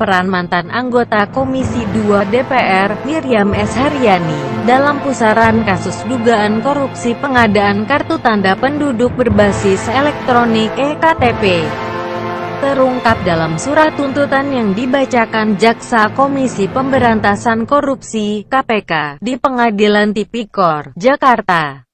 peran mantan anggota Komisi 2 DPR, Miriam S. Haryani, dalam pusaran kasus dugaan korupsi pengadaan kartu tanda penduduk berbasis elektronik (eKTP). Terungkap dalam surat tuntutan yang dibacakan Jaksa Komisi Pemberantasan Korupsi (KPK) di Pengadilan Tipikor, Jakarta,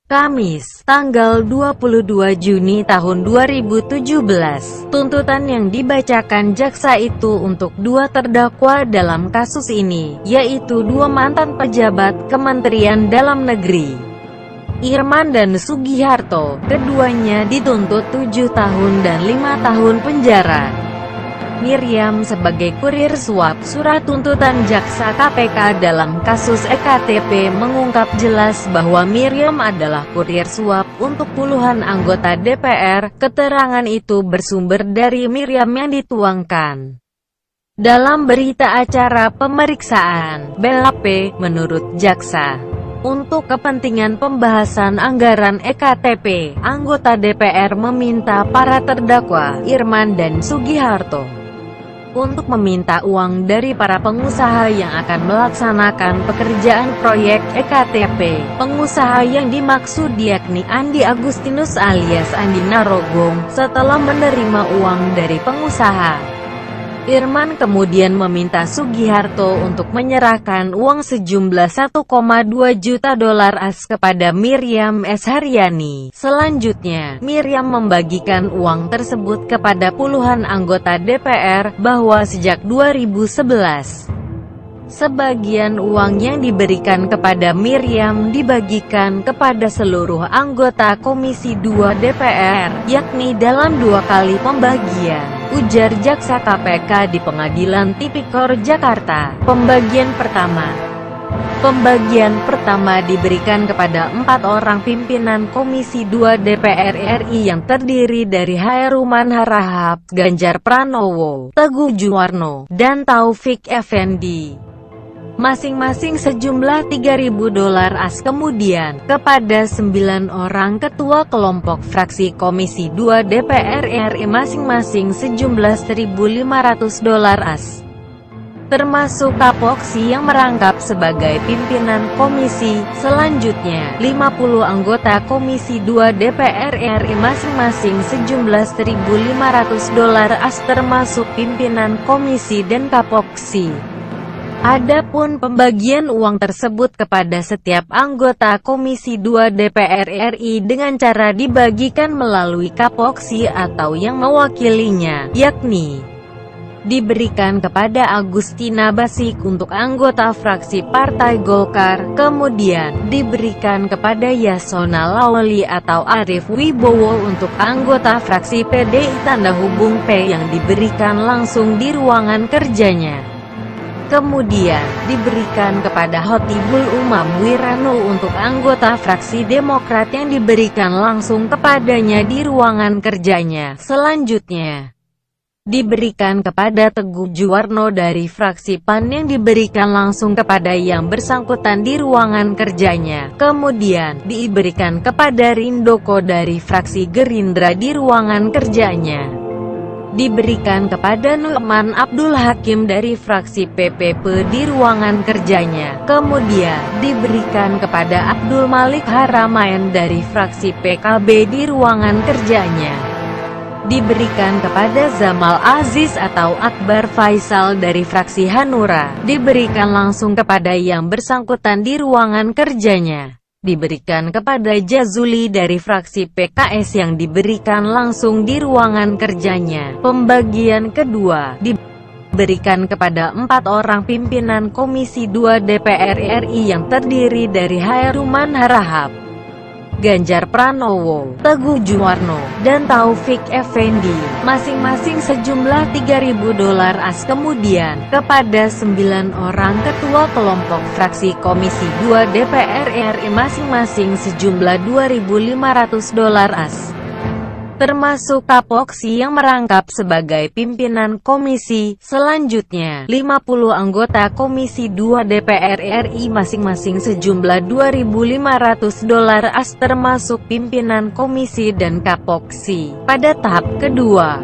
Kamis, tanggal 22 Juni tahun 2017. Tuntutan yang dibacakan jaksa itu untuk dua terdakwa dalam kasus ini, yaitu dua mantan pejabat Kementerian Dalam Negeri, Irman dan Sugiharto. Keduanya dituntut 7 tahun dan 5 tahun penjara. Miriam sebagai kurir suap. Surat tuntutan jaksa KPK dalam kasus eKTP mengungkap jelas bahwa Miriam adalah kurir suap untuk puluhan anggota DPR. Keterangan itu bersumber dari Miriam yang dituangkan dalam berita acara pemeriksaan BAP. Menurut jaksa, untuk kepentingan pembahasan anggaran eKTP, anggota DPR meminta para terdakwa, Irman dan Sugiharto, untuk meminta uang dari para pengusaha yang akan melaksanakan pekerjaan proyek eKTP. Pengusaha yang dimaksud yakni Andi Agustinus alias Andi Narogong. Setelah menerima uang dari pengusaha, Irman kemudian meminta Sugiharto untuk menyerahkan uang sejumlah 1,2 juta dolar AS kepada Miriam S. Haryani. Selanjutnya, Miriam membagikan uang tersebut kepada puluhan anggota DPR, bahwa sejak 2011, sebagian uang yang diberikan kepada Miriam dibagikan kepada seluruh anggota Komisi 2 DPR, yakni dalam 2 kali pembagian, ujar jaksa KPK di Pengadilan Tipikor, Jakarta. Pembagian pertama diberikan kepada 4 orang pimpinan Komisi 2 DPR RI yang terdiri dari Hairunman Harahap, Ganjar Pranowo, Teguh Juwarno, dan Taufik Effendi, masing-masing sejumlah 3.000 dolar AS. Kemudian, kepada 9 orang ketua kelompok fraksi Komisi 2 DPR RI masing-masing sejumlah 1.500 dolar AS, termasuk Kapoksi yang merangkap sebagai pimpinan komisi. Selanjutnya, 50 anggota Komisi 2 DPR RI masing-masing sejumlah 1.500 dolar AS, termasuk pimpinan komisi dan Kapoksi. Adapun pembagian uang tersebut kepada setiap anggota Komisi 2 DPR RI dengan cara dibagikan melalui Kapoksi atau yang mewakilinya, yakni diberikan kepada Agustina Basik untuk anggota fraksi Partai Golkar, kemudian diberikan kepada Yasona Lawli atau Arief Wibowo untuk anggota fraksi PDI tanda hubung P yang diberikan langsung di ruangan kerjanya. Kemudian, diberikan kepada Hotibul Umam Wirano untuk anggota fraksi Demokrat yang diberikan langsung kepadanya di ruangan kerjanya. Selanjutnya, diberikan kepada Teguh Juwarno dari fraksi PAN yang diberikan langsung kepada yang bersangkutan di ruangan kerjanya. Kemudian, diberikan kepada Rindoko dari fraksi Gerindra di ruangan kerjanya. Diberikan kepada Nu'man Abdul Hakim dari fraksi PPP di ruangan kerjanya. Kemudian, diberikan kepada Abdul Malik Haramain dari fraksi PKB di ruangan kerjanya. Diberikan kepada Zamal Aziz atau Akbar Faisal dari fraksi Hanura. Diberikan langsung kepada yang bersangkutan di ruangan kerjanya. Diberikan kepada Jazuli dari fraksi PKS yang diberikan langsung di ruangan kerjanya. Pembagian kedua diberikan kepada 4 orang pimpinan Komisi 2 DPR RI yang terdiri dari Hairunman Harahap, Ganjar Pranowo, Teguh Juwarno, dan Taufik Effendi, masing-masing sejumlah 3.000 dolar AS. Kemudian, kepada 9 orang ketua kelompok fraksi Komisi 2 DPR RI masing-masing sejumlah 2.500 dolar AS, termasuk Kapoksi yang merangkap sebagai pimpinan komisi. Selanjutnya, 50 anggota Komisi 2 DPR RI masing-masing sejumlah 2.500 dolar AS, termasuk pimpinan komisi dan Kapoksi. Pada tahap kedua,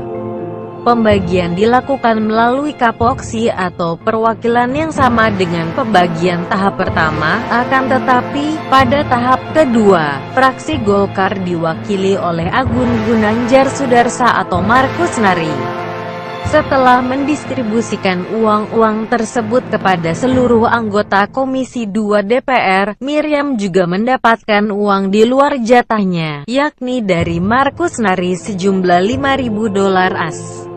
Pembagian dilakukan melalui kapoksi atau perwakilan yang sama dengan pembagian tahap pertama, akan tetapi, pada tahap kedua, fraksi Golkar diwakili oleh Agun Gunanjar Sudarsa atau Markus Nari. Setelah mendistribusikan uang-uang tersebut kepada seluruh anggota Komisi 2 DPR, Miriam juga mendapatkan uang di luar jatahnya, yakni dari Markus Nari sejumlah $5.000 AS.